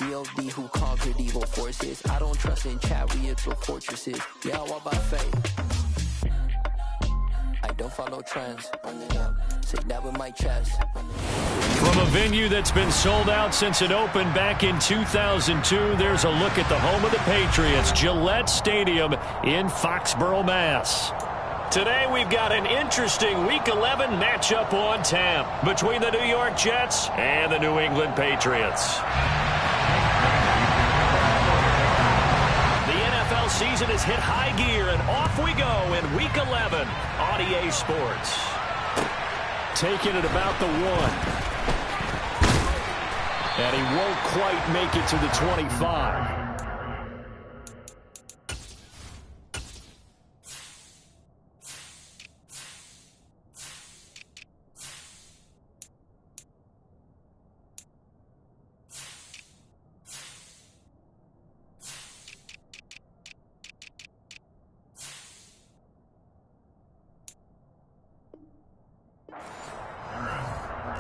G.O.D. who conquered evil forces. I don't trust in chat, we build fortresses. Yeah, I walk by faith. I don't follow trends. Say that with my chest. From a venue that's been sold out since it opened back in 2002, there's a look at the home of the Patriots, Gillette Stadium in Foxborough, Mass. Today we've got an interesting Week 11 matchup on tap between the New York Jets and the New England Patriots. The NFL season has hit high gear, and off we go in Week 11 on EA Sports. Taking it about the 1. And he won't quite make it to the 25.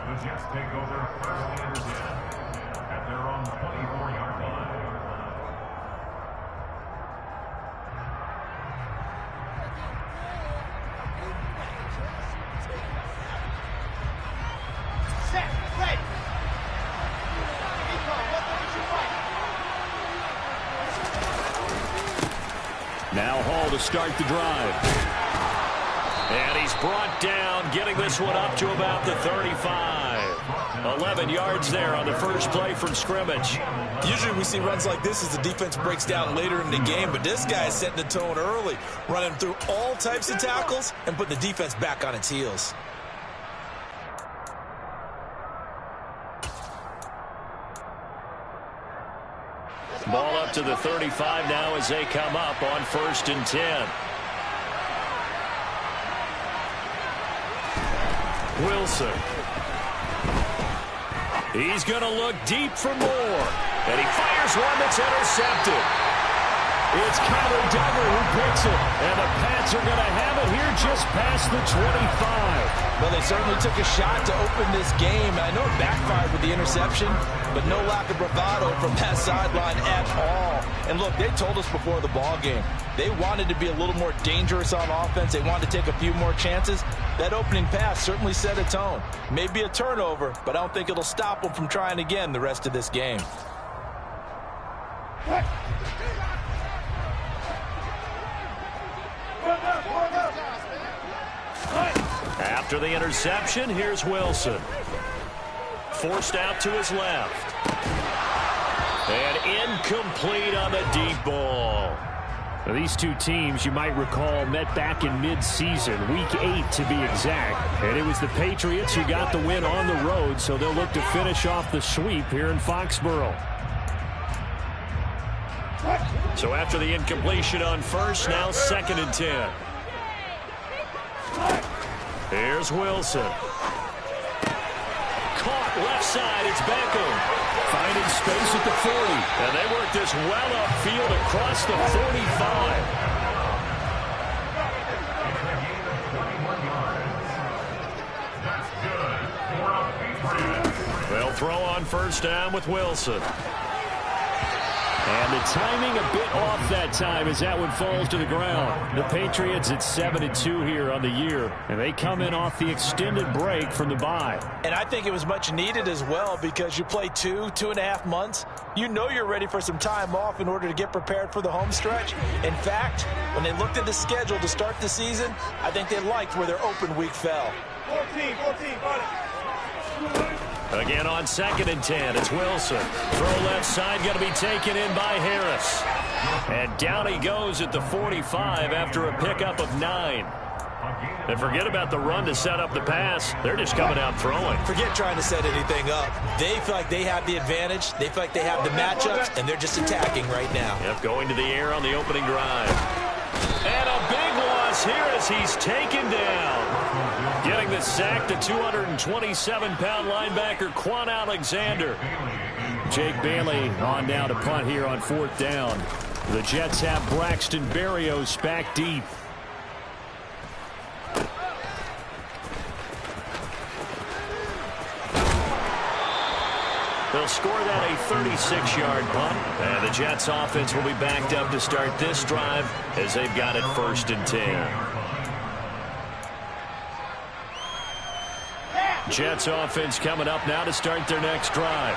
The Jets take over first and 10 at their own 24-yard line. Set, ready. Now Hall to start the drive. And he's brought down, getting this one up to about the 35. 11 yards there on the first play from scrimmage. Usually we see runs like this as the defense breaks down later in the game, but this guy is setting the tone early, running through all types of tackles and putting the defense back on its heels. Ball up to the 35 now as they come up on 1st and 10. Wilson. He's going to look deep for more. And he fires one that's intercepted. It's Connor Duggar who picks it. And the Pats are going to have it here just past the 25. Well, they certainly took a shot to open this game. I know it backfired with the interception, but no lack of bravado from that sideline at all. And look, they told us before the ball game, they wanted to be a little more dangerous on offense. They wanted to take a few more chances. That opening pass certainly set a tone. Maybe a turnover, but I don't think it'll stop them from trying again the rest of this game. After the interception, here's Wilson. Forced out to his left. And incomplete on the deep ball. Now, these two teams, you might recall, met back in mid-season, Week 8 to be exact. And it was the Patriots who got the win on the road, so they'll look to finish off the sweep here in Foxborough. So after the incompletion on first, now 2nd and 10. Here's Wilson. Caught left side, it's Beckham. Finding space at the 40. And they work this well upfield across the 45. They'll throw on first down with Wilson. And the timing a bit off that time as that one falls to the ground. The Patriots at 7-2 here on the year, and they come in off the extended break from the bye. And I think it was much needed as well because you play 2.5 months. You know you're ready for some time off in order to get prepared for the home stretch. In fact, when they looked at the schedule to start the season, I think they liked where their open week fell. 14, got it. Again on 2nd and 10, it's Wilson. Throw left side, going to be taken in by Harris. And down he goes at the 45 after a pickup of 9. And forget about the run to set up the pass. They're just coming out throwing. Forget trying to set anything up. They feel like they have the advantage. They feel like they have the matchups, and they're just attacking right now. Yep, going to the air on the opening drive. And a big loss here as he's taken down. Getting the sack to 227-pound linebacker Quan Alexander. Jake Bailey on down to punt here on 4th down. The Jets have Braxton Berrios back deep. They'll score that a 36-yard punt. And the Jets offense will be backed up to start this drive as they've got it 1st and 10. Jets offense coming up now to start their next drive.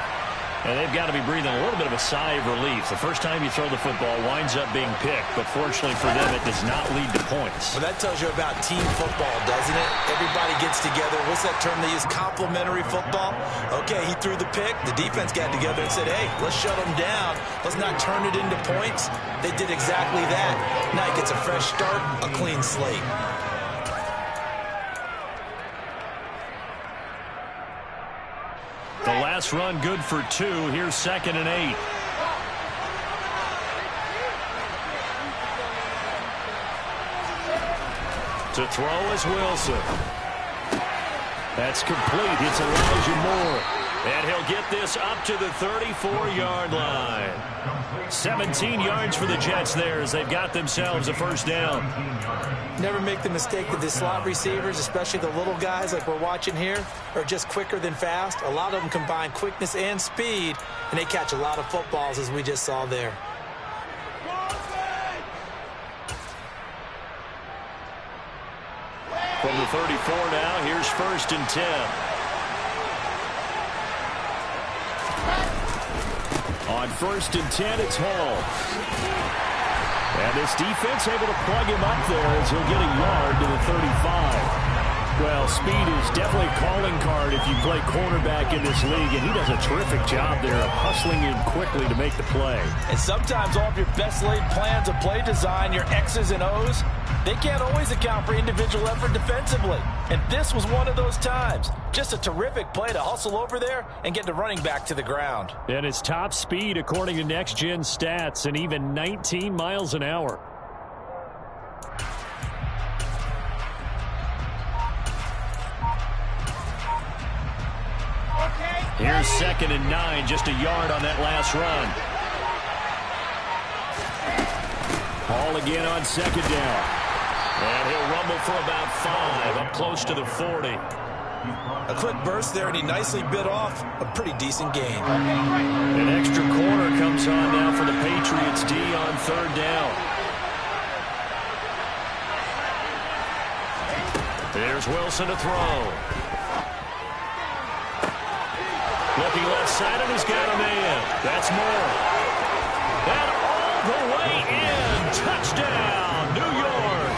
And they've got to be breathing a little bit of a sigh of relief. The first time you throw the football winds up being picked, but fortunately for them, it does not lead to points. Well, that tells you about team football, doesn't it? Everybody gets together. What's that term they use? Complementary football? Okay, he threw the pick. The defense got together and said, hey, let's shut them down. Let's not turn it into points. They did exactly that. Now he gets a fresh start, a clean slate. The last run good for 2. Here's 2nd and 8. To throw is Wilson. That's complete. It's Elijah Moore. And he'll get this up to the 34-yard line. 17 yards for the Jets there as they've got themselves a first down. Never make the mistake that the slot receivers, especially the little guys like we're watching here, are just quicker than fast. A lot of them combine quickness and speed, and they catch a lot of footballs as we just saw there. From the 34 now, here's 1st and 10. On 1st and 10, it's Hall. And this defense able to plug him up there as he'll get a yard to the 35. Well, speed is definitely a calling card if you play cornerback in this league, and he does a terrific job there of hustling in quickly to make the play. And sometimes all of your best laid plans of play design, your X's and O's, they can't always account for individual effort defensively. And this was one of those times. Just a terrific play to hustle over there and get the running back to the ground. And his top speed, according to Next Gen Stats, and even 19 miles an hour. Here's 2nd and 9, just a yard on that last run. Hall again on 2nd down. And he'll rumble for about 5, up close to the 40. A quick burst there, and he nicely bit off a pretty decent gain. An extra corner comes on now for the Patriots D on 3rd down. There's Wilson to throw. Looking left side, and he's got a man. That's Moore. And all the way in. Touchdown, New York.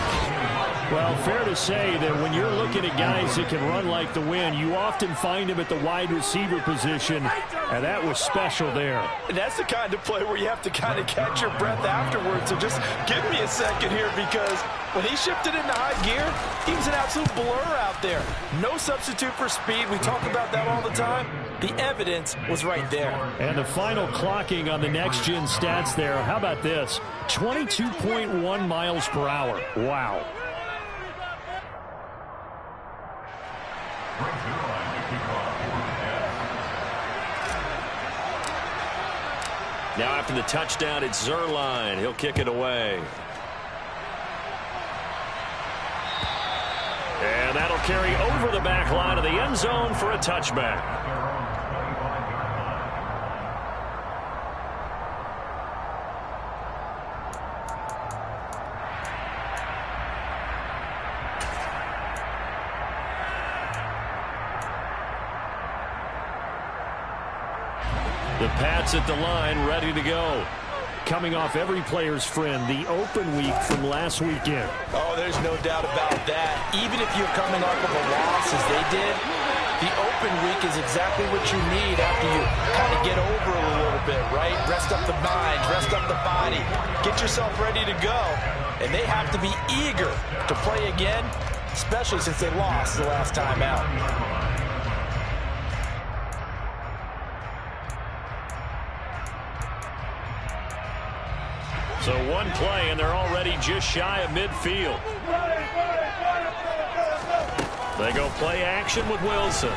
Well, fair to say that when you're looking at guys that can run like the wind, you often find them at the wide receiver position, and that was special there. And that's the kind of play where you have to kind of catch your breath afterwards. So just give me a second here, because when he shifted into high gear, he was an absolute blur out there. No substitute for speed. We talk about that all the time. The evidence was right there. And the final clocking on the Next Gen Stats there, how about this? 22.1 miles per hour. Wow. Now after the touchdown, it's Zuerlein. He'll kick it away. And that'll carry over the back line of the end zone for a touchback. The Pats at the line, ready to go. Coming off every player's friend, the open week from last weekend. Oh, there's no doubt about that. Even if you're coming off of a loss as they did, the open week is exactly what you need after you kind of get over a little bit, right? Rest up the mind, rest up the body, get yourself ready to go. And they have to be eager to play again, especially since they lost the last time out. So one play, and they're already just shy of midfield. They go play action with Wilson.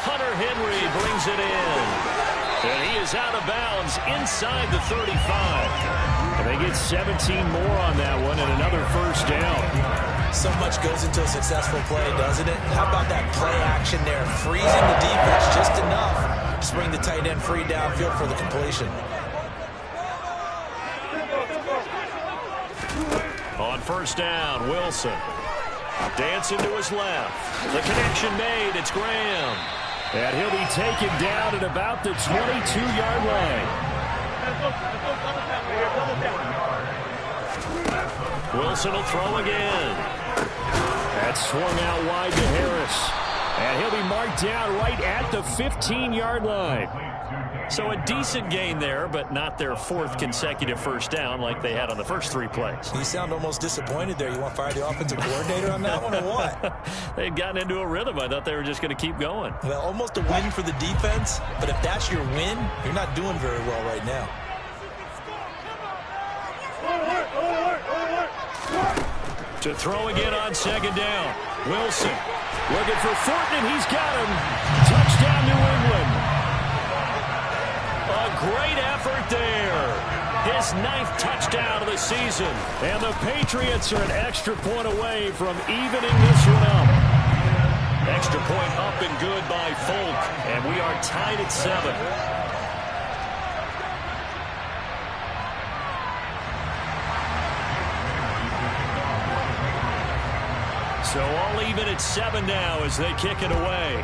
Hunter Henry brings it in. And he is out of bounds inside the 35. And they get 17 more on that one and another first down. So much goes into a successful play, doesn't it? How about that play action there? Freezing the defense just enough free downfield for the completion. On first down, Wilson. Dancing to his left. The connection made. It's Graham. And he'll be taken down at about the 22-yard line. Wilson will throw again. That's swung out wide to Harris. And he'll be marked down right at the 15-yard line. So a decent gain there, but not their fourth consecutive first down like they had on the first 3 plays. You sound almost disappointed there. You want to fire the offensive coordinator on that one or what? They had gotten into a rhythm. I thought they were just going to keep going. Well, almost a win for the defense, but if that's your win, you're not doing very well right now. To throw again on second down. Wilson looking for Thornton, and he's got him. Touchdown, New England. A great effort there. His 9th touchdown of the season. And the Patriots are an extra point away from evening this one up. Extra point up and good by Folk. And we are tied at 7. So all even at 7 now as they kick it away.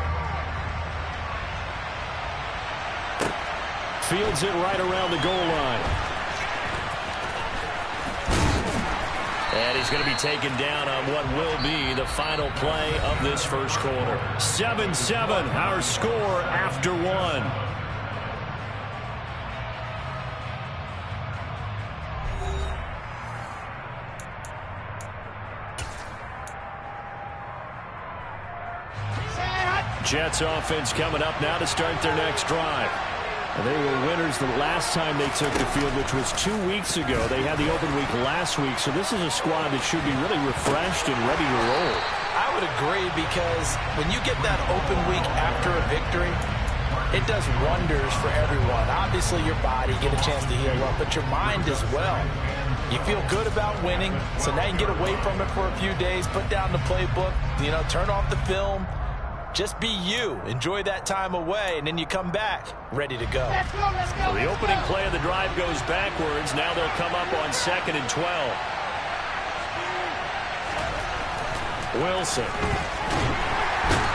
Fields it right around the goal line. And he's going to be taken down on what will be the final play of this first quarter. 7-7, our score after 1. Jets offense coming up now to start their next drive. They were winners the last time they took the field, which was 2 weeks ago. They had the open week last week, so this is a squad that should be really refreshed and ready to roll. I would agree, because when you get that open week after a victory, it does wonders for everyone. Obviously, your body, get a chance to heal up, but your mind as well. You feel good about winning, so now you can get away from it for a few days, put down the playbook, turn off the film. Just be you. Enjoy that time away, and then you come back ready to go. Let's go, let's go. So the opening play of the drive goes backwards. Now they'll come up on 2nd and 12. Wilson.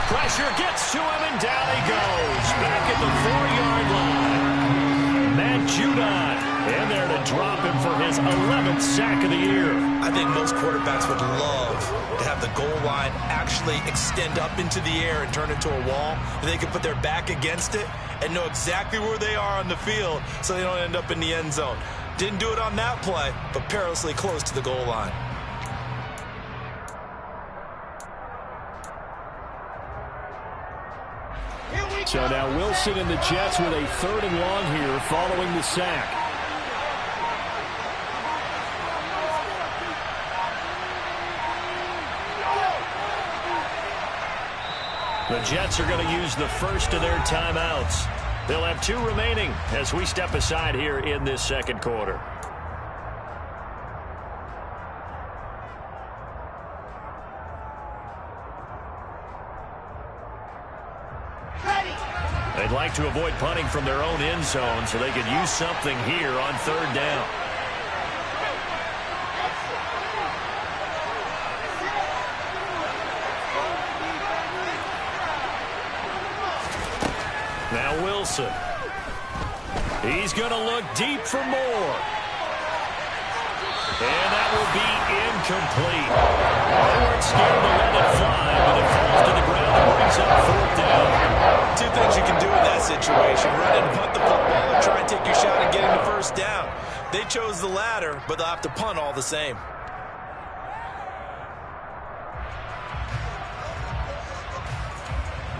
Pressure gets to him, and down he goes. Back at the 4-yard line. Matt Judon in there to drop him for his 11th sack of the year. I think most quarterbacks would love to have the goal line actually extend up into the air and turn into a wall. And they can put their back against it and know exactly where they are on the field so they don't end up in the end zone. Didn't do it on that play, but perilously close to the goal line. So now Wilson and the Jets with a 3rd and long here following the sack. The Jets are going to use the first of their timeouts. They'll have 2 remaining as we step aside here in this second quarter. They'd like to avoid punting from their own end zone so they could use something here on 3rd down. Now Wilson. He's going to look deep for more. And that will be incomplete. They weren't scared to let it fly, but it falls to the ground and brings up 4th down. 2 things you can do in that situation: run and punt the football, or try and take your shot at getting the first down. They chose the latter, but they'll have to punt all the same.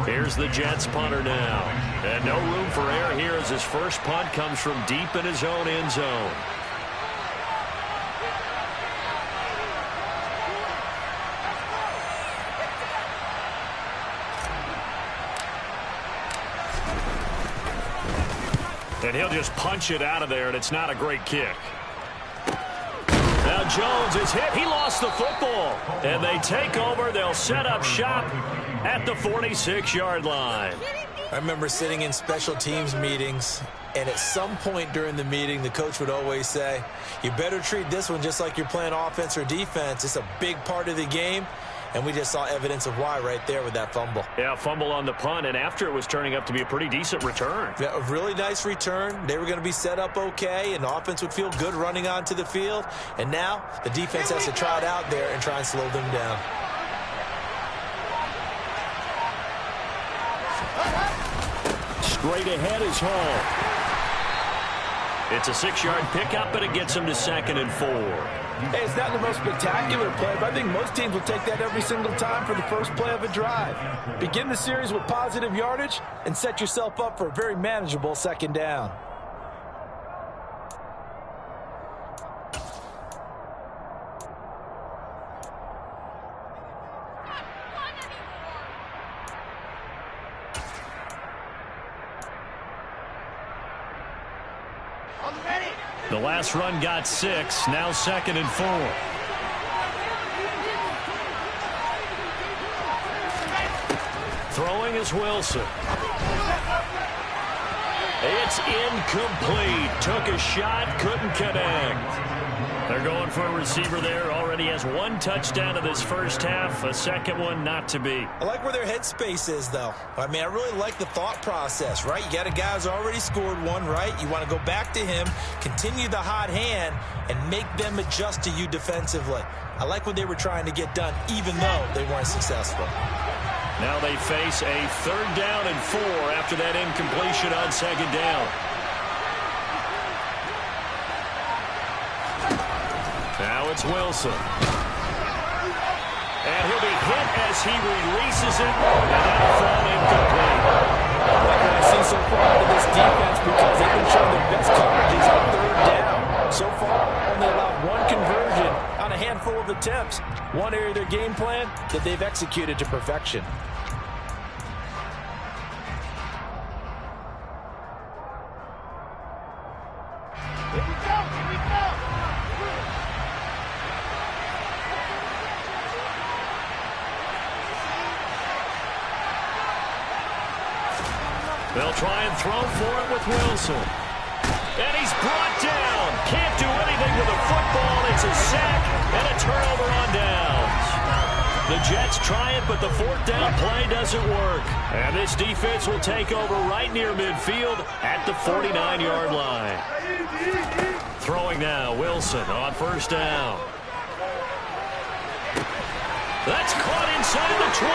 Here's the Jets punter now. And no room for error here as his first punt comes from deep in his own end zone. And he'll just punch it out of there, and it's not a great kick. Now Jones is hit. He lost the football. And they take over. They'll set up shop at the 46-yard line. I remember sitting in special teams meetings, and at some point during the meeting, the coach would always say, you better treat this one just like you're playing offense or defense. It's a big part of the game, and we just saw evidence of why right there with that fumble. Yeah, fumble on the punt, and after it was turning up to be a pretty decent return. Yeah, a really nice return. They were going to be set up okay, and the offense would feel good running onto the field. And now the defense has to try it out there and try and slow them down. Straight ahead is Hall. It's a 6-yard pickup, and it gets him to 2nd and 4. Hey, it's not the most spectacular play, but I think most teams will take that every single time for the first play of a drive. Begin the series with positive yardage and set yourself up for a very manageable 2nd down. The last run got 6, now 2nd and 4. Throwing is Wilson. It's incomplete. Took a shot, couldn't connect. They're going for a receiver there. Already has 1 touchdown in this first half. A second one not to be. I like where their headspace is, though. I mean, I really like the thought process, right? You got a guy who's already scored 1, right? You want to go back to him, continue the hot hand, and make them adjust to you defensively. I like what they were trying to get done, even though they weren't successful. Now they face a 3rd down and 4 after that incompletion on 2nd down. Now it's Wilson. And he'll be hit as he releases it. And that'll fall incomplete. I like what I've seen so far out of this defense because they've been showing their best coverages on 3rd down. So far, only allowed 1 conversion on a handful of attempts. One area of their game plan that they've executed to perfection. They'll try and throw for it with Wilson. And he's brought down. Can't do anything with a football. It's a sack and a turnover on downs. The Jets try it, but the 4th down play doesn't work. And this defense will take over right near midfield at the 49-yard line. Throwing now, Wilson on 1st down. That's caught inside the 20.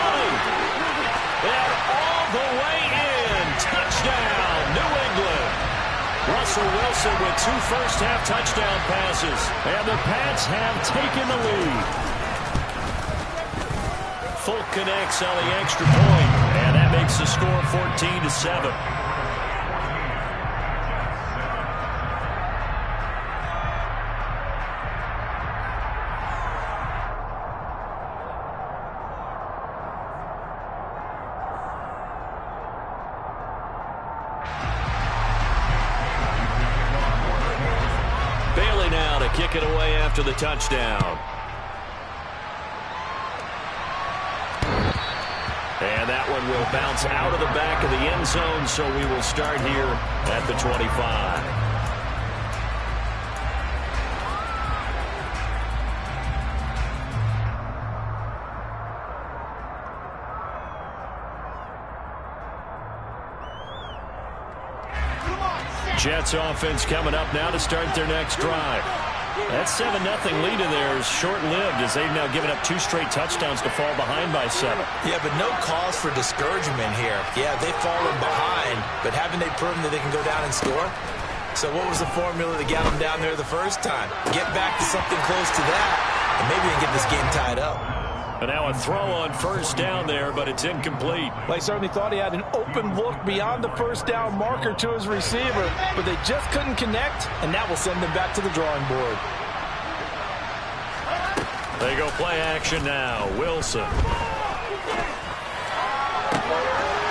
And all the way in. Touchdown, New England. Russell Wilson with 2 first-half touchdown passes. And the Pats have taken the lead. Folk connects on the extra point. And that makes the score 14-7. Kick it away after the touchdown. And that one will bounce out of the back of the end zone, so we will start here at the 25. Jets offense coming up now to start their next drive. That 7-0 lead in there is short-lived as they've now given up 2 straight touchdowns to fall behind by 7. Yeah, but no cause for discouragement here. Yeah, they've fallen behind, but haven't they proven that they can go down and score? So what was the formula that got them down there the first time? Get back to something close to that, and maybe we can get this game tied up. And now a throw on 1st down there, but it's incomplete. Well, he certainly thought he had an open look beyond the 1st down marker to his receiver, but they just couldn't connect, and that will send them back to the drawing board. They go play action now. Wilson.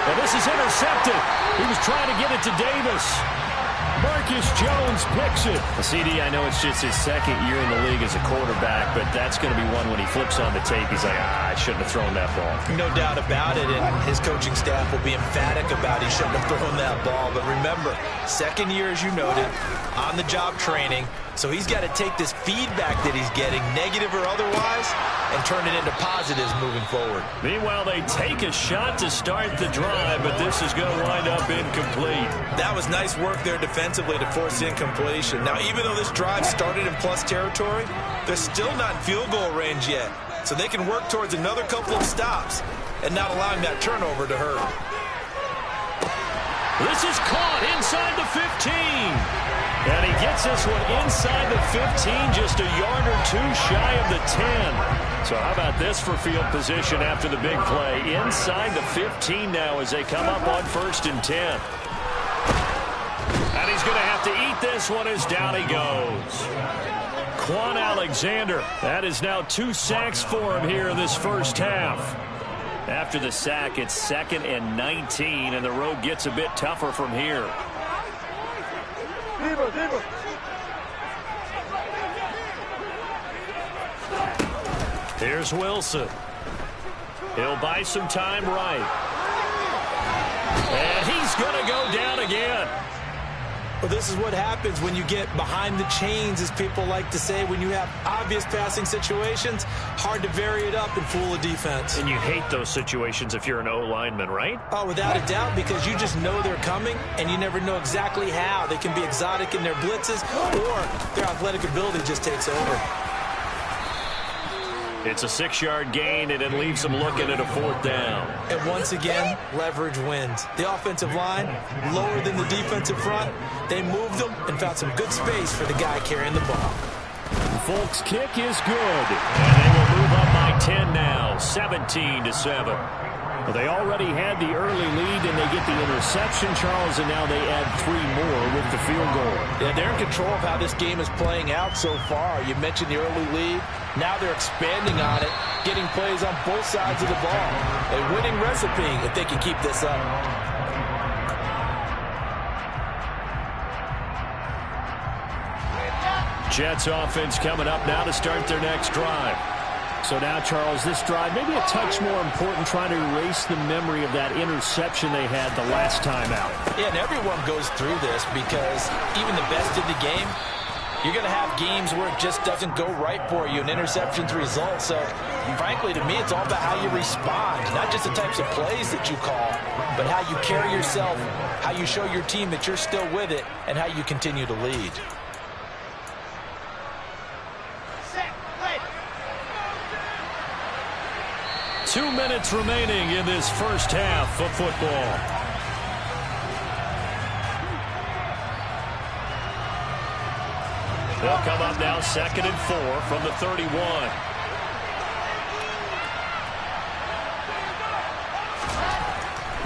And this is intercepted. He was trying to get it to Davis. Marcus Jones picks it. CD, I know it's just his second year in the league as a quarterback, but that's going to be one when he flips on the tape. He's like, I shouldn't have thrown that ball. No doubt about it, and his coaching staff will be emphatic about he shouldn't have thrown that ball. But remember, second year, as you noted, on-the-job training, so he's got to take this feedback that he's getting, negative or otherwise, and turn it into positives moving forward. Meanwhile, they take a shot to start the drive, but this is going to wind up incomplete. That was nice work there defensively to force incompletion. Now, even though this drive started in plus territory, they're still not in field goal range yet. So they can work towards another couple of stops and not allowing that turnover to hurt. This is caught inside the 15. And he gets this one inside the 15, just a yard or two shy of the 10. So how about this for field position after the big play? Inside the 15 now as they come up on 1st and 10. And he's going to have to eat this one as down he goes. Quan Alexander, that is now 2 sacks for him here in this first half. After the sack, it's 2nd and 19, and the road gets a bit tougher from here. Here's Wilson. He'll buy some time right. And he's going to go down again. Well, this is what happens when you get behind the chains, as people like to say. When you have obvious passing situations, hard to vary it up and fool a defense. And you hate those situations if you're an O-lineman, right? Oh, without a doubt, because you just know they're coming, and you never know exactly how. They can be exotic in their blitzes, or their athletic ability just takes over. It's a 6-yard gain, and it leaves them looking at a 4th down. And once again, leverage wins. The offensive line, lower than the defensive front. They moved them and found some good space for the guy carrying the ball. Folk's kick is good. And they will move up by 10 now, 17-7. Well, they already had the early lead, and they get the interception, Charles, and now they add 3 more with the field goal. Yeah, they're in control of how this game is playing out so far. You mentioned the early lead. Now they're expanding on it, getting plays on both sides of the ball. A winning recipe if they can keep this up. Jets offense coming up now to start their next drive. So now, Charles, this drive maybe a touch more important, trying to erase the memory of that interception they had the last time out. Yeah, and everyone goes through this because even the best in the game, you're going to have games where it just doesn't go right for you, and interceptions result. So, frankly, to me, it's all about how you respond, not just the types of plays that you call, but how you carry yourself, how you show your team that you're still with it, and how you continue to lead. 2 minutes remaining in this first half of football. They'll come up now 2nd and 4 from the 31.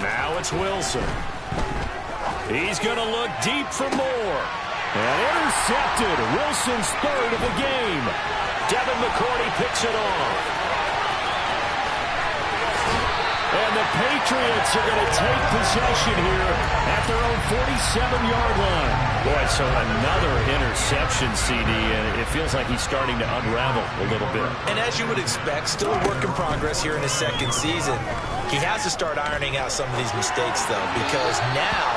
Now it's Wilson. He's going to look deep for more. And intercepted. Wilson's 3rd of the game. Devin McCourty picks it off. And the Patriots are going to take possession here at their own 47-yard line. Boy, so another interception, CD, and it feels like he's starting to unravel a little bit. And as you would expect, still a work in progress here in his 2nd season. He has to start ironing out some of these mistakes, though, because now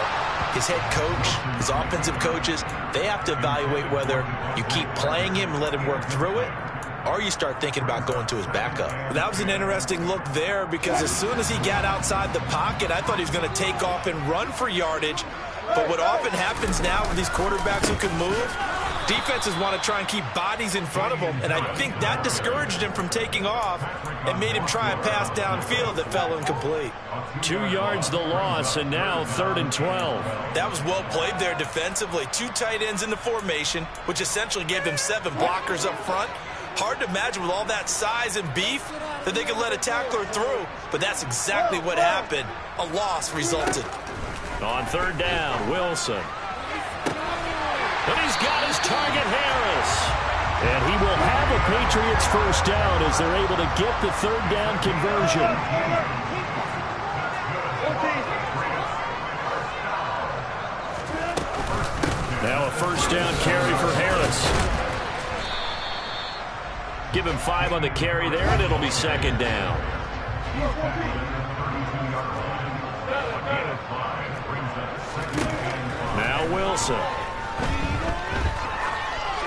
his head coach, his offensive coaches, they have to evaluate whether you keep playing him and let him work through it, or you start thinking about going to his backup. That was an interesting look there, because as soon as he got outside the pocket, I thought he was going to take off and run for yardage. But what often happens now with these quarterbacks who can move, defenses want to try and keep bodies in front of them, and I think that discouraged him from taking off and made him try a pass downfield that fell incomplete. 2 yards the loss, and now 3rd and 12. That was well played there defensively. 2 tight ends in the formation, which essentially gave him 7 blockers up front. Hard to imagine with all that size and beef that they could let a tackler through, but that's exactly what happened. A loss resulted. On 3rd down, Wilson. And he's got his target, Harris. And he will have a Patriots first down as they're able to get the 3rd down conversion. A first down carry for Harris. Give him 5 on the carry there, and it'll be second down. Now Wilson.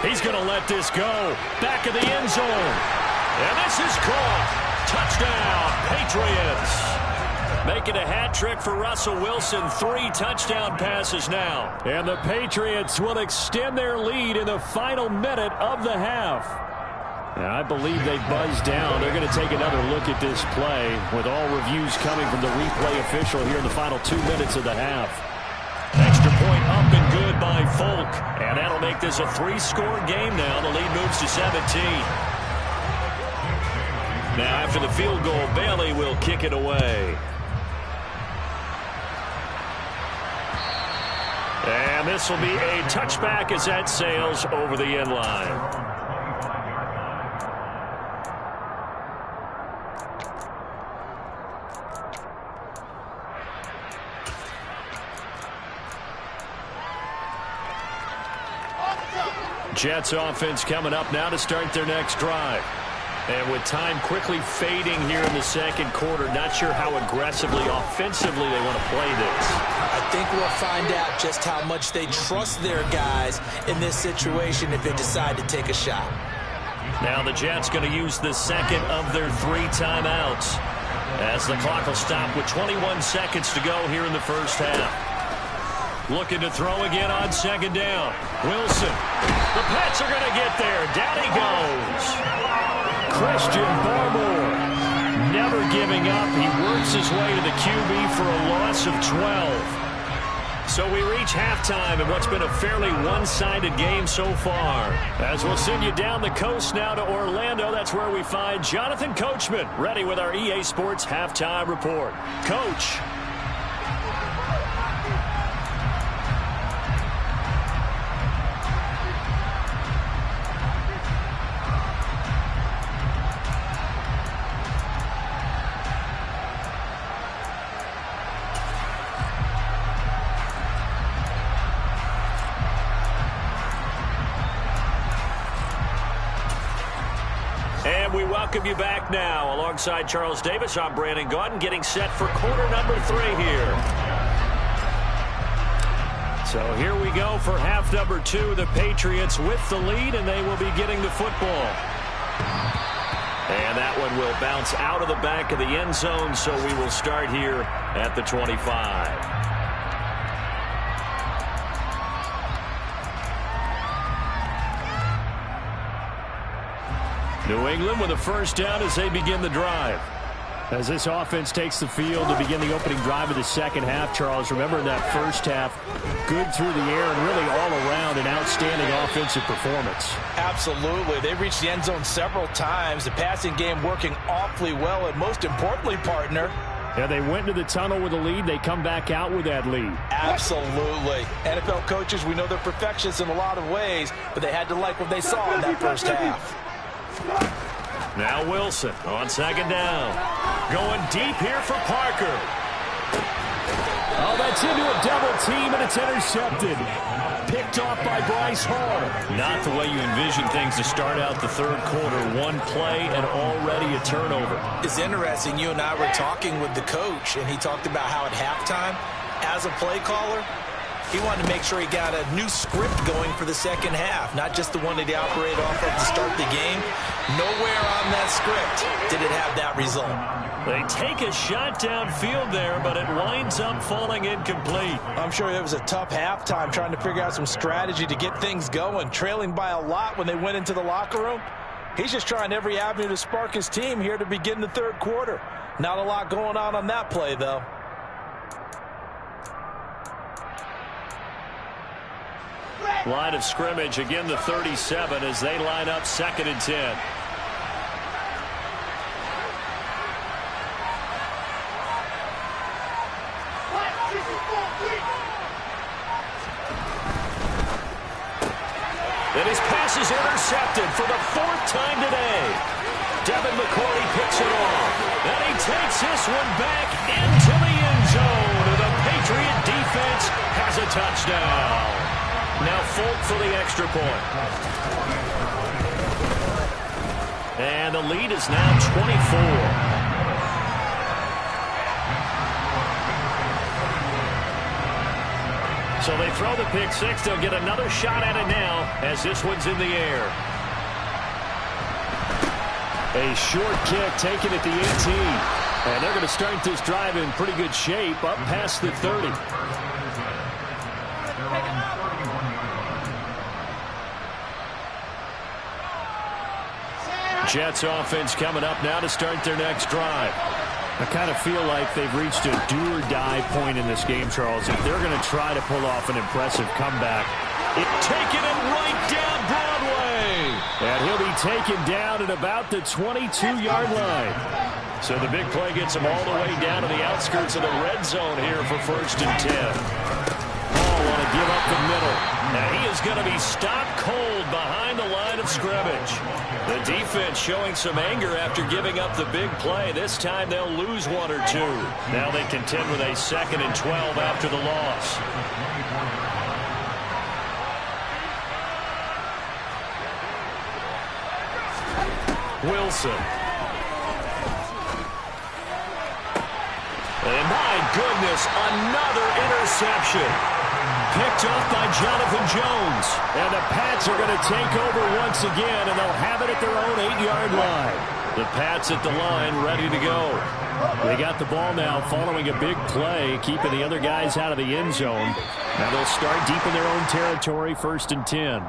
He's going to let this go. Back of the end zone. And this is caught. Touchdown, Patriots. Making a hat trick for Russell Wilson. 3 touchdown passes now. And the Patriots will extend their lead in the final minute of the half. And I believe they buzzed down. They're going to take another look at this play with all reviews coming from the replay official here in the final 2 minutes of the half. Extra point up and good by Folk. And that'll make this a 3-score game now. The lead moves to 17. Now after the field goal, Bailey will kick it away. And this will be a touchback as that sails over the end line. Jets offense coming up now to start their next drive. And with time quickly fading here in the second quarter, not sure how aggressively, offensively they want to play this. I think we'll find out just how much they trust their guys in this situation if they decide to take a shot. Now the Jets going to use the second of their 3 timeouts as the clock will stop with 21 seconds to go here in the first half. Looking to throw again on second down. Wilson. The Pats are going to get there. Down he goes. Christian Barmore never giving up. He works his way to the QB for a loss of 12. So we reach halftime in what's been a fairly one-sided game so far. As we'll send you down the coast now to Orlando, that's where we find Jonathan Coachman ready with our EA Sports Halftime Report. Coach. We welcome you back now. Alongside Charles Davis, I'm Brandon Gaudin, getting set for quarter number 3 here. So here we go for half number 2. The Patriots with the lead, and they will be getting the football. And that one will bounce out of the back of the end zone, so we will start here at the 25. New England with a first down as they begin the drive. As this offense takes the field to begin the opening drive of the second half, Charles, remember in that first half, good through the air and really all around an outstanding offensive performance. Absolutely. They reached the end zone several times. The passing game working awfully well, and most importantly, partner, yeah, they went into the tunnel with a lead. They come back out with that lead. Absolutely. NFL coaches, we know they're perfectionists in a lot of ways, but they had to like what they saw in that first half. Now Wilson on second down. Going deep here for Parker. Oh, that's into a double team, and it's intercepted. Picked off by Bryce Hall. Not the way you envision things to start out the third quarter. One play and already a turnover. It's interesting. You and I were talking with the coach, and he talked about how at halftime, as a play caller, he wanted to make sure he got a new script going for the second half, not just the one that he operated off of to start the game. Nowhere on that script did it have that result. They take a shot downfield there, but it winds up falling incomplete. I'm sure it was a tough halftime trying to figure out some strategy to get things going, trailing by a lot when they went into the locker room. He's just trying every avenue to spark his team here to begin the third quarter. Not a lot going on that play, though. Line of scrimmage, again the 37 as they line up 2nd and 10. And his pass is intercepted for the 4th time today. Devin McCourty picks it off. And he takes this one back into the end zone. And the Patriot defense has a touchdown. Now Folk for the extra point. And the lead is now 24. So they throw the pick six. They'll get another shot at it now as this one's in the air. A short kick taken at the 18. And they're going to start this drive in pretty good shape up past the 30. Jets offense coming up now to start their next drive. I kind of feel like they've reached a do-or-die point in this game, Charles. If they're going to try to pull off an impressive comeback, taking it right down Broadway. And he'll be taken down at about the 22-yard line. So the big play gets him all the way down to the outskirts of the red zone here for 1st and 10. Ball want to give up the middle. Now he is going to be stopped cold behind the line of scrimmage. The defense showing some anger after giving up the big play. This time they'll lose one or two. Now they contend with a 2nd and 12 after the loss. Wilson. And my goodness, another interception. Picked off by Jonathan Jones. And the Pats are going to take over once again, and they'll have it at their own 8-yard line. The Pats at the line ready to go. They got the ball now following a big play, keeping the other guys out of the end zone. Now they'll start deep in their own territory, 1st and 10.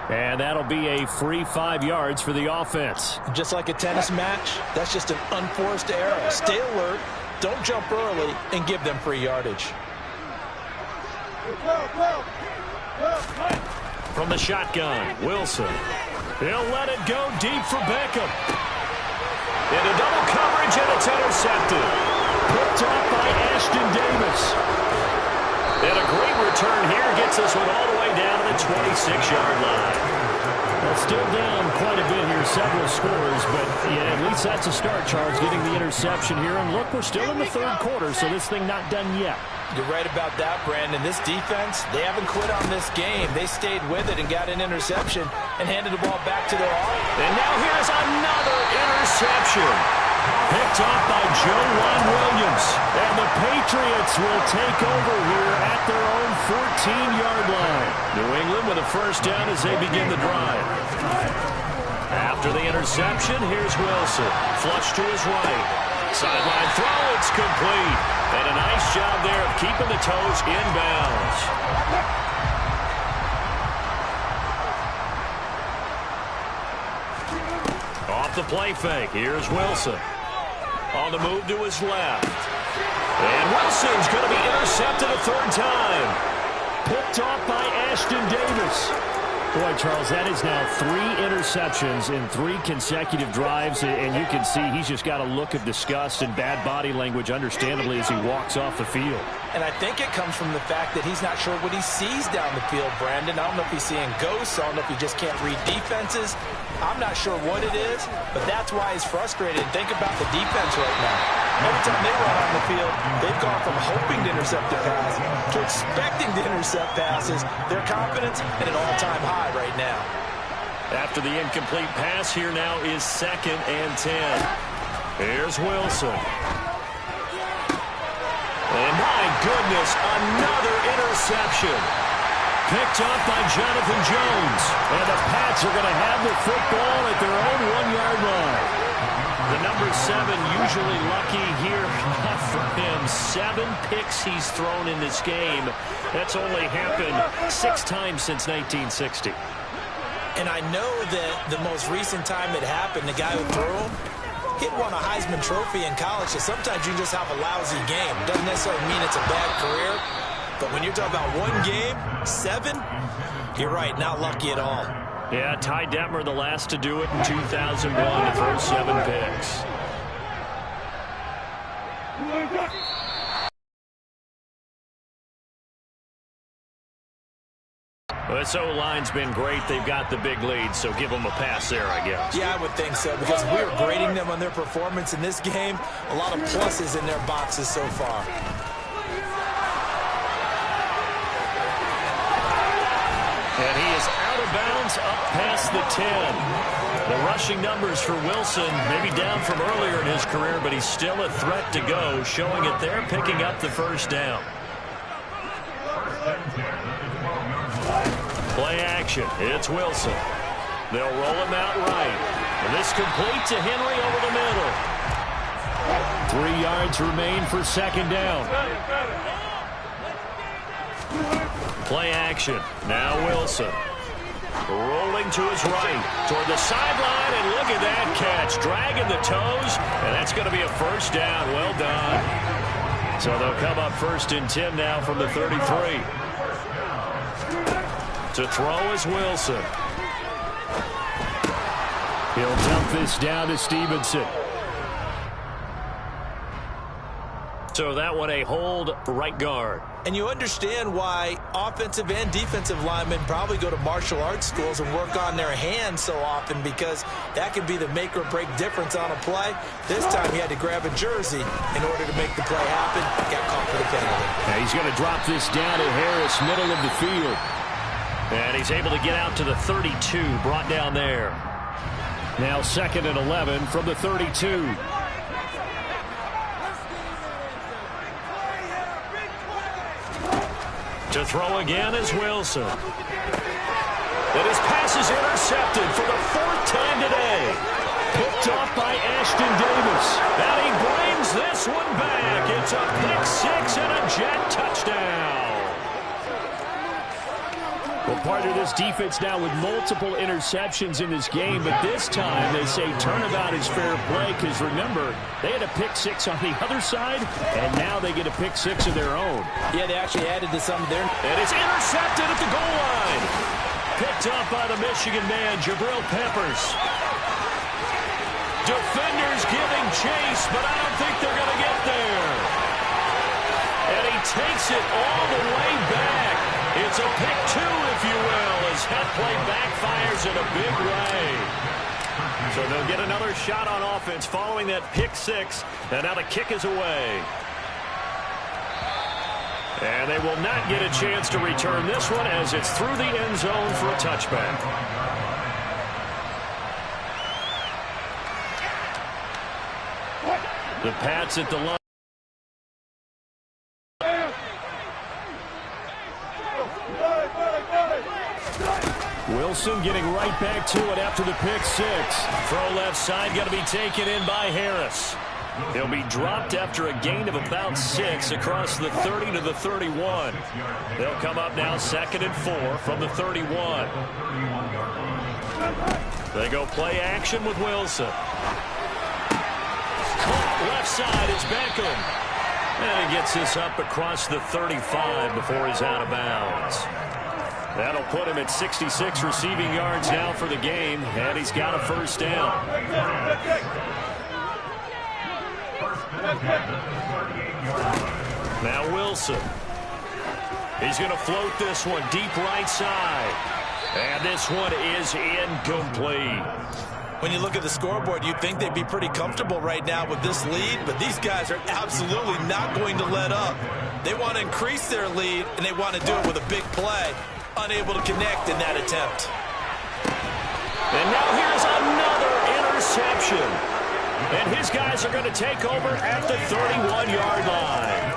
And that'll be a free 5 yards for the offense. Just like a tennis match, that's just an unforced error. Stay alert, don't jump early, and give them free yardage. From the shotgun, Wilson. He'll let it go deep for Beckham. Into double coverage, and it's intercepted. Picked off by Ashton Davis. And a great return here gets this one all the way down to the 26-yard line. Well, still down quite a bit here, several scores, but yeah, at least that's a start, Charles, getting the interception here. And look, we're still in the 3rd quarter, so this thing not done yet. You're right about that, Brandon. This defense, they haven't quit on this game. They stayed with it and got an interception and handed the ball back to their offense. And now here's another interception. Picked off by Joe Juan Williams. And the Patriots will take over here at their own 14-yard line. New England with a 1st down as they begin the drive. After the interception, here's Wilson. Flush to his right. Sideline throw, it's complete. And a nice job there of keeping the toes inbounds. Off the play fake, here's Wilson. On the move to his left. And Wilson's going to be intercepted a 3rd time. Picked off by Ashton Davis. Boy, Charles, that is now 3 interceptions in 3 consecutive drives, and you can see he's just got a look of disgust and bad body language, understandably, as he walks off the field. And I think it comes from the fact that he's not sure what he sees down the field, Brandon. I don't know if he's seeing ghosts. I don't know if he just can't read defenses. I'm not sure what it is, but that's why he's frustrated. Think about the defense right now. Every time they run on the field, they've gone from hoping to intercept a pass to expecting to intercept passes. Their confidence at an all-time high right now. After the incomplete pass, here now is 2nd and 10. Here's Wilson. And my goodness, another interception. Picked off by Jonathan Jones. And the Pats are going to have the football at their own 1-yard line. The number 7 usually lucky here. Not for him. 7 picks he's thrown in this game. That's only happened 6 times since 1960. And I know that the most recent time it happened, the guy who threw him, he'd won a Heisman Trophy in college, so sometimes you just have a lousy game. Doesn't necessarily mean it's a bad career, but when you're talking about 1 game, 7, you're right, not lucky at all. Yeah, Ty Detmer, the last to do it in 2001, to throw 7 picks. Well, this O-line's been great. They've got the big lead, so give them a pass there, I guess. Yeah, I would think so, because we were grading them on their performance in this game. A lot of pluses in their boxes so far. is out of bounds up past the 10. The rushing numbers for Wilson maybe down from earlier in his career, but he's still a threat to go, showing it there, picking up the first down. Play action. It's Wilson. They'll roll him out right. And this complete to Henry over the middle. 3 yards remain for second down. Play action. Now Wilson. Rolling to his right. Toward the sideline, and look at that catch. Dragging the toes, and that's going to be a first down. Well done. So they'll come up 1st and 10 now from the 33. To throw is Wilson. He'll dump this down to Stevenson. So that one a hold right guard. And you understand why offensive and defensive linemen probably go to martial arts schools and work on their hands so often, because that can be the make or break difference on a play. This time he had to grab a jersey in order to make the play happen. Got caught for the penalty. Now he's going to drop this down to Harris, middle of the field. And he's able to get out to the 32, brought down there. Now 2nd and 11 from the 32. To throw again is Wilson. And his pass is intercepted for the 4th time today. Picked off by Ashton Davis. And he brings this one back. It's a pick 6 and a Jet touchdown. Well, part of this defense now with multiple interceptions in this game, but this time they say turnabout is fair play, because remember, they had a pick 6 on the other side, and now they get a pick 6 of their own. Yeah, they actually added to some there. And it's intercepted at the goal line. Picked up by the Michigan man, Jabril Peppers. Defenders giving chase, but I don't think they're going to get there. And he takes it all the way back. It's a pick 2, if you will, as that play backfires in a big way. So they'll get another shot on offense following that pick 6, and now the kick is away. And they will not get a chance to return this one, as it's through the end zone for a touchback. The Pats at the line. Wilson getting right back to it after the pick 6. Throw left side, going to be taken in by Harris. He'll be dropped after a gain of about 6 across the 30 to the 31. They'll come up now 2nd and 4 from the 31. They go play action with Wilson. Caught left side, it's Beckham. And he gets this up across the 35 before he's out of bounds. That'll put him at 66 receiving yards now for the game, and he's got a first down. Now Wilson. He's going to float this one deep right side. And this one is incomplete. When you look at the scoreboard, you'd think they'd be pretty comfortable right now with this lead, but these guys are absolutely not going to let up. They want to increase their lead, and they want to do it with a big play. Unable to connect in that attempt. And now here's another interception. And his guys are going to take over at the 31-yard line.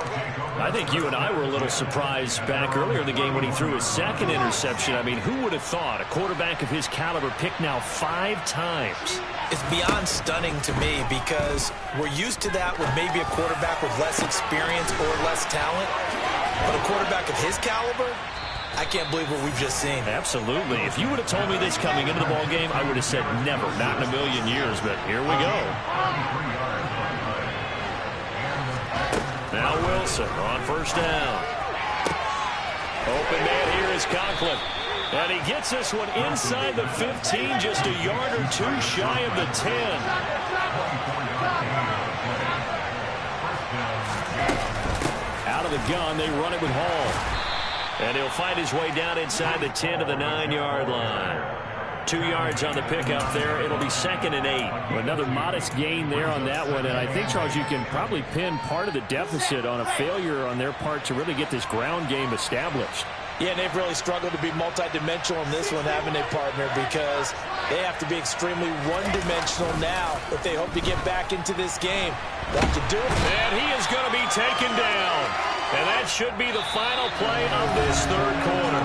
I think you and I were a little surprised back earlier in the game when he threw his 2nd interception. I mean, who would have thought a quarterback of his caliber picked now 5 times? It's beyond stunning to me, because we're used to that with maybe a quarterback with less experience or less talent. But a quarterback of his caliber, I can't believe what we've just seen. Absolutely. If you would have told me this coming into the ball game, I would have said never, not in a million years, but here we go. Now Wilson on first down. Open man here is Conklin. And he gets this one inside the 15, just a yard or 2 shy of the 10. Out of the gun, they run it with Hall. And he'll find his way down inside the 10 to the 9-yard line. 2 yards on the pickup there. It'll be 2nd and 8. Another modest gain there on that one. And I think, Charles, you can probably pin part of the deficit on a failure on their part to really get this ground game established. Yeah, and they've really struggled to be multidimensional in this one, haven't they, partner? Because they have to be extremely one-dimensional now if they hope to get back into this game. They'll have to do it. And he is going to be taken down. And that should be the final play of this third quarter.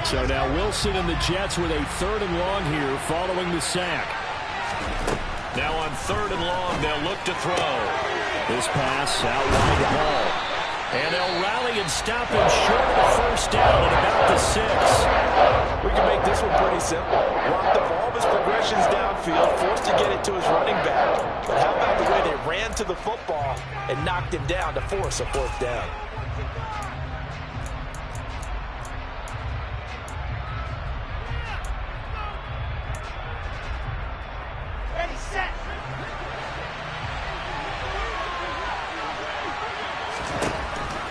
So now Wilson and the Jets with a 3rd and long here following the sack. Now on 3rd and long, they'll look to throw. This pass out wide to Hall. And they'll rally and stop him short of the first down at about the 6. We can make this one pretty simple. Block the ball of his progressions downfield, forced to get it to his running back. But how about the way they ran to the football and knocked him down to force a 4th down?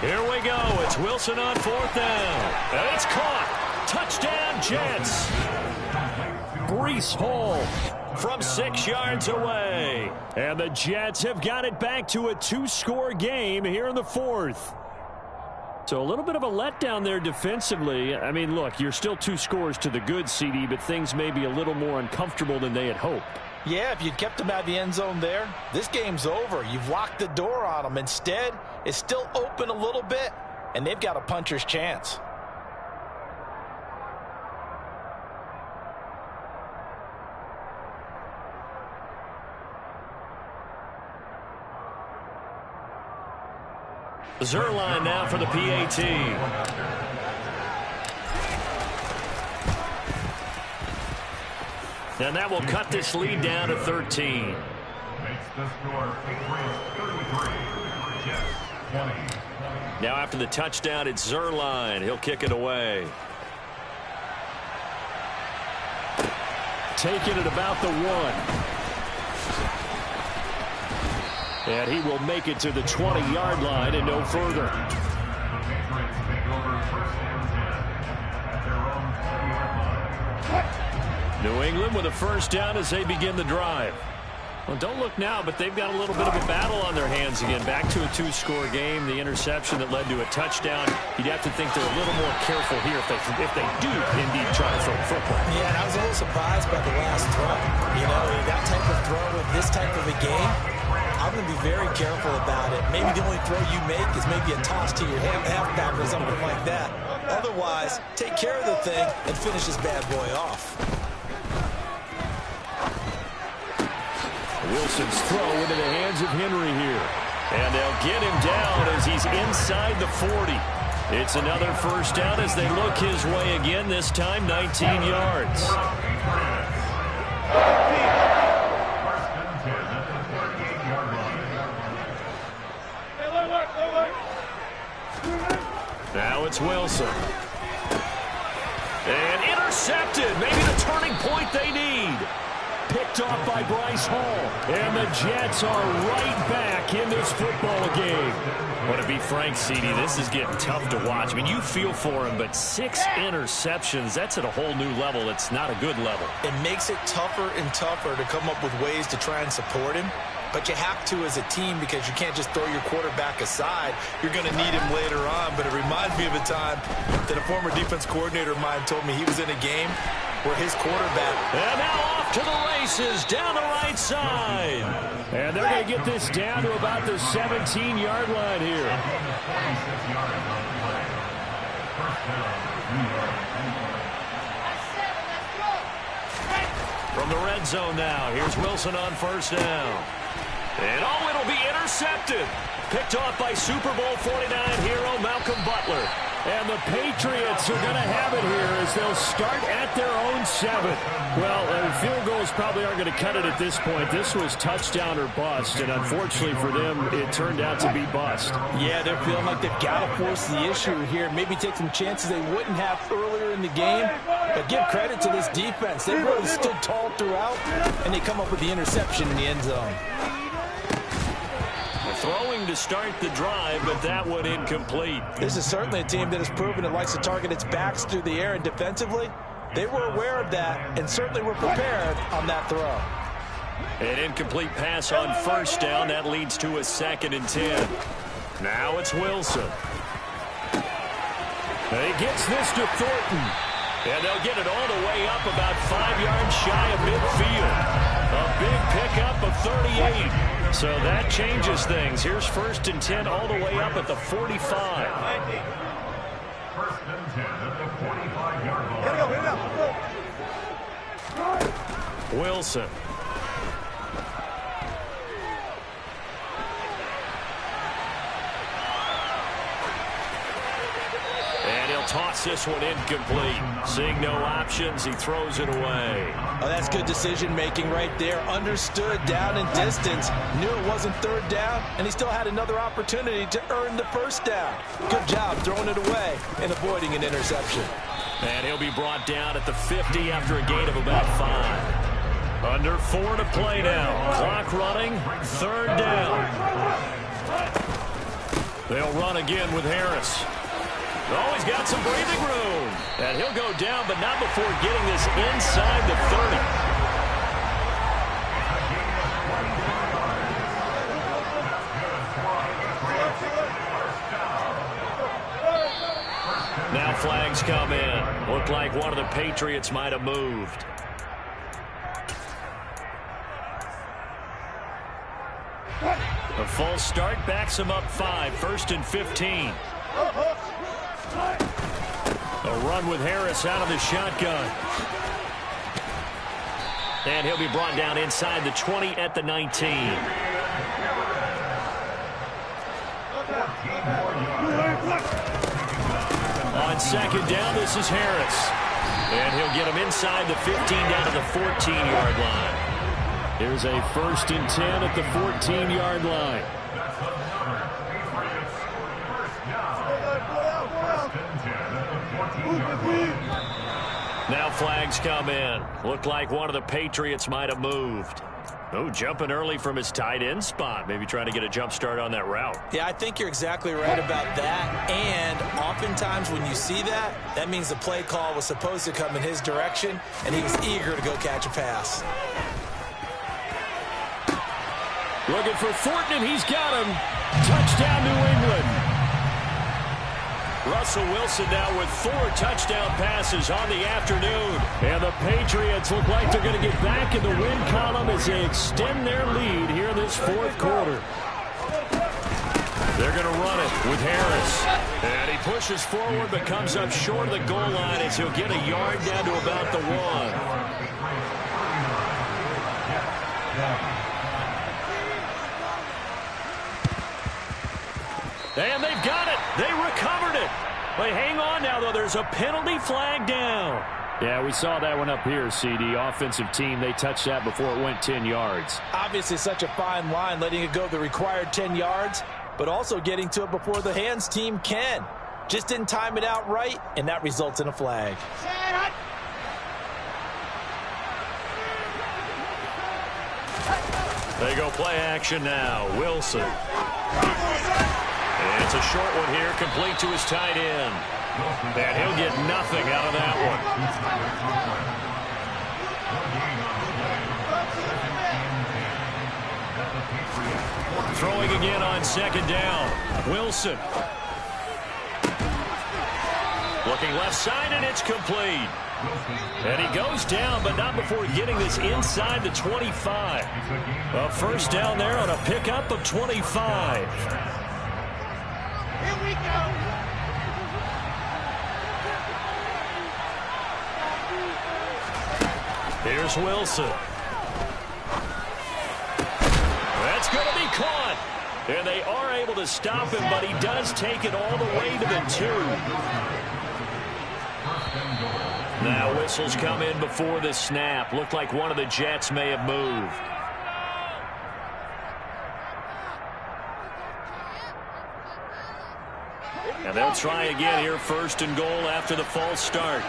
Here we go. It's Wilson on 4th down. And it's caught. Touchdown, Jets. Breece Hall from 6 yards away. And the Jets have got it back to a 2-score game here in the 4th. So a little bit of a letdown there defensively. I mean, look, you're still 2 scores to the good, CD, but things may be a little more uncomfortable than they had hoped. Yeah, if you'd kept him out of the end zone there, this game's over. You've locked the door on him. Instead, it's still open a little bit, and they've got a puncher's chance. Zuerlein now for the PAT. And that will cut this lead down to 13. Makes the score Patriots 33, Jets 20. Now after the touchdown, it's Zuerlein. He'll kick it away. Taking it about the 1. And he will make it to the 20-yard line and no further. The Patriots take over 1st and 10 at their own 20-yard line. New England with a 1st down as they begin the drive. Well, don't look now, but they've got a little bit of a battle on their hands again. Back to a 2-score game. The interception that led to a touchdown. You'd have to think they're a little more careful here if they do indeed try to throw the football. Yeah, and I was a little surprised by the last throw. You know, that type of throw in this type of a game, I'm going to be very careful about it. Maybe the only throw you make is maybe a toss to your halfback or something like that. Otherwise, take care of the thing and finish this bad boy off. Wilson's throw into the hands of Henry here. And they'll get him down as he's inside the 40. It's another 1st down as they look his way again, this time 19 yards. Now it's Wilson. And intercepted. Maybe the turning point they need. Picked off by Bryce Hall. And the Jets are right back in this football game. Well, to be frank, CD, this is getting tough to watch. I mean, you feel for him, but 6 interceptions, that's at a whole new level. It's not a good level. It makes it tougher and tougher to come up with ways to try and support him. But you have to as a team because you can't just throw your quarterback aside. You're going to need him later on. But it reminds me of a time that a former defense coordinator of mine told me he was in a game where his quarterback... And now off to the races down the right side. And they're going to get this down to about the 17-yard line here. From the red zone now, here's Wilson on 1st down. And oh, it'll be intercepted. Picked off by Super Bowl 49 hero Malcolm Butler. And the Patriots are going to have it here as they'll start at their own 7. Well, field goals probably aren't going to cut it at this point. This was touchdown or bust, and unfortunately for them, it turned out to be bust. Yeah, they're feeling like they've got to force the issue here. Maybe take some chances they wouldn't have earlier in the game. But give credit to this defense. They really stood tall throughout, and they come up with the interception in the end zone. Throwing to start the drive, but that one incomplete. This is certainly a team that has proven it likes to target its backs through the air and defensively. They were aware of that and certainly were prepared on that throw. An incomplete pass on first down. That leads to a 2nd and 10. Now it's Wilson. He gets this to Thornton. And they'll get it all the way up about 5 yards shy of midfield. A big pickup of 38. So that changes things. Here's 1st and 10 all the way up at the 45. 1st and 10 at the 45-yard line. Wilson. And he'll toss this one incomplete. Seeing no options, he throws it away. Oh, that's good decision-making right there. Understood down and distance. Knew it wasn't 3rd down, and he still had another opportunity to earn the 1st down. Good job throwing it away and avoiding an interception. And he'll be brought down at the 50 after a gain of about 5. Under 4 to play now. Clock running. 3rd down. They'll run again with Harris. Oh, he's got some breathing room. And he'll go down, but not before getting this inside the 30. Now flags come in. Looked like one of the Patriots might have moved. A false start backs him up 5. 1st and 15. A run with Harris out of the shotgun. And he'll be brought down inside the 20 at the 19. On 2nd down, this is Harris. And he'll get him inside the 15 down to the 14-yard line. Here's a 1st and 10 at the 14-yard line. Now flags come in. Looked like one of the Patriots might have moved. Oh, jumping early from his tight end spot. Maybe trying to get a jump start on that route. Yeah, I think you're exactly right about that. And oftentimes when you see that, that means the play call was supposed to come in his direction, and he was eager to go catch a pass. Looking for Thornton, and he's got him. Touchdown, New England. Russell Wilson now with 4 touchdown passes on the afternoon. And the Patriots look like they're going to get back in the win column as they extend their lead here in this 4th quarter. They're going to run it with Harris. And he pushes forward but comes up short of the goal line as he'll get a yard down to about the 1. And they've got it. They recovered it. But hang on now, though. There's a penalty flag down. Yeah, we saw that one up here, CD. Offensive team, they touched that before it went 10 yards. Obviously such a fine line, letting it go the required 10 yards, but also getting to it before the hands team can. Just didn't time it out right, and that results in a flag. They go play action now. Wilson. And it's a short one here, complete to his tight end. And he'll get nothing out of that one. Throwing again on 2nd down. Wilson. Looking left side, and it's complete. And he goes down, but not before getting this inside the 25. A 1st down there on a pickup of 25. Here we go. Here's Wilson. That's going to be caught. And they are able to stop him, but he does take it all the way to the 2. Now whistles come in before the snap. Looked like one of the Jets may have moved. And they'll try again here, 1st and goal after the false start.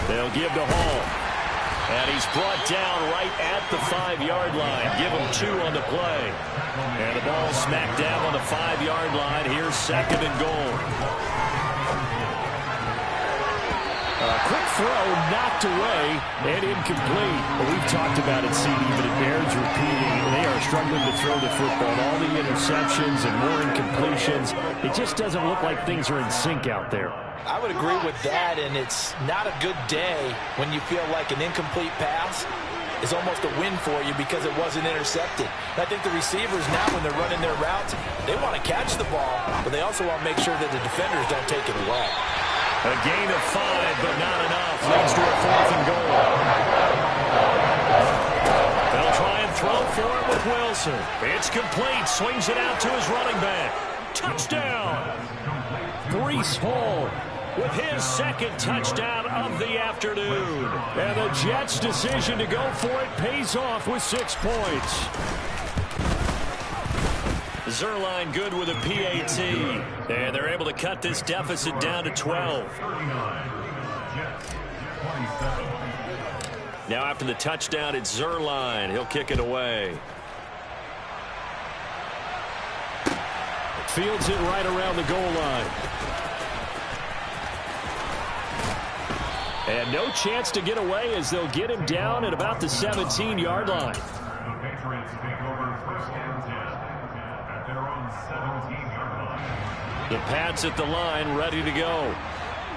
They'll give to Hall. And he's brought down right at the 5-yard line. Give him 2 on the play. And the ball smacked down on the 5-yard line. Here's 2nd and goal. quick throw knocked away and incomplete. Well, we've talked about it, CD, but it bears repeating. They are struggling to throw the football. All the interceptions and more incompletions. It just doesn't look like things are in sync out there. I would agree with that, and it's not a good day when you feel like an incomplete pass is almost a win for you because it wasn't intercepted. And I think the receivers now, when they're running their routes, they want to catch the ball, but they also want to make sure that the defenders don't take it away. A gain of 5, but not enough. Leads to a 4th and goal. They'll try and throw for it with Wilson. It's complete. Swings it out to his running back. Touchdown. Breece Hall with his second touchdown of the afternoon. And the Jets' decision to go for it pays off with 6 points. Zuerlein good with a PAT. And they're able to cut this deficit down to 12. Now after the touchdown, it's Zuerlein. He'll kick it away. Fields it right around the goal line. And no chance to get away as they'll get him down at about the 17-yard line. The Patriots take over 1st and 10 at their own 17-yard line. The Pats at the line, ready to go.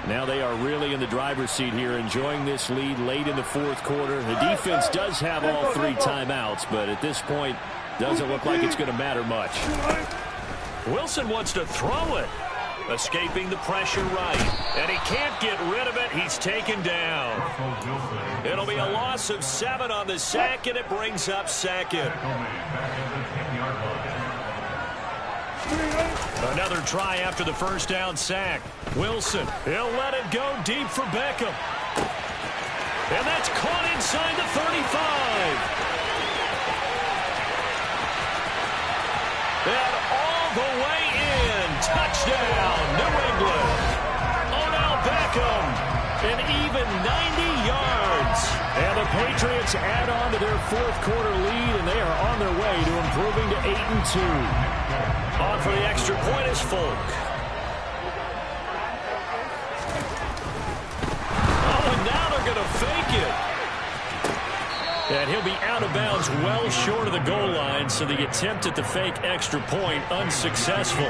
Now they are really in the driver's seat here, enjoying this lead late in the 4th quarter. The defense does have all 3 timeouts, but at this point, doesn't look like it's going to matter much. Wilson wants to throw it. Escaping the pressure right. And he can't get rid of it. He's taken down. It'll be a loss of 7 on the sack, and it brings up 2nd. Another try after the first down sack. Wilson, he'll let it go deep for Beckham. And that's caught inside the 35. And all the way in. Touchdown, New England. Odell Beckham, an even 90 yards. And the Patriots add on to their 4th quarter lead, and they are on their way to improving to 8-2. On for the extra point is Folk. Oh, and now they're going to fake it. And he'll be out of bounds well short of the goal line, so the attempt at the fake extra point unsuccessful.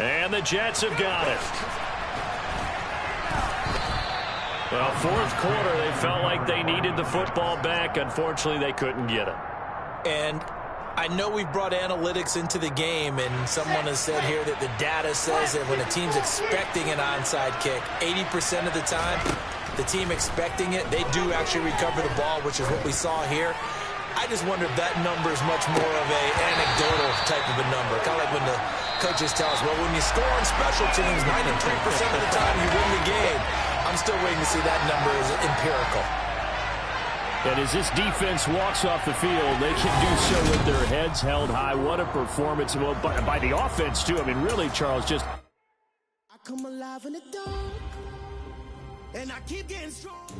And the Jets have got it. Well, 4th quarter, they felt like they needed the football back. Unfortunately, they couldn't get it. And I know we've brought analytics into the game, and someone has said here that the data says that when a team's expecting an onside kick, 80% of the time, the team expecting it, they do actually recover the ball, which is what we saw here. I just wonder if that number is much more of an anecdotal type of a number. Kind of like when the coaches tell us, well, when you score on special teams, 93% of the time you win the game. I'm still waiting to see that number is empirical. And as this defense walks off the field, they can do so with their heads held high. What a performance by the offense, too. I mean, really, Charles, just... I come alive in the dark, and I keep getting strong.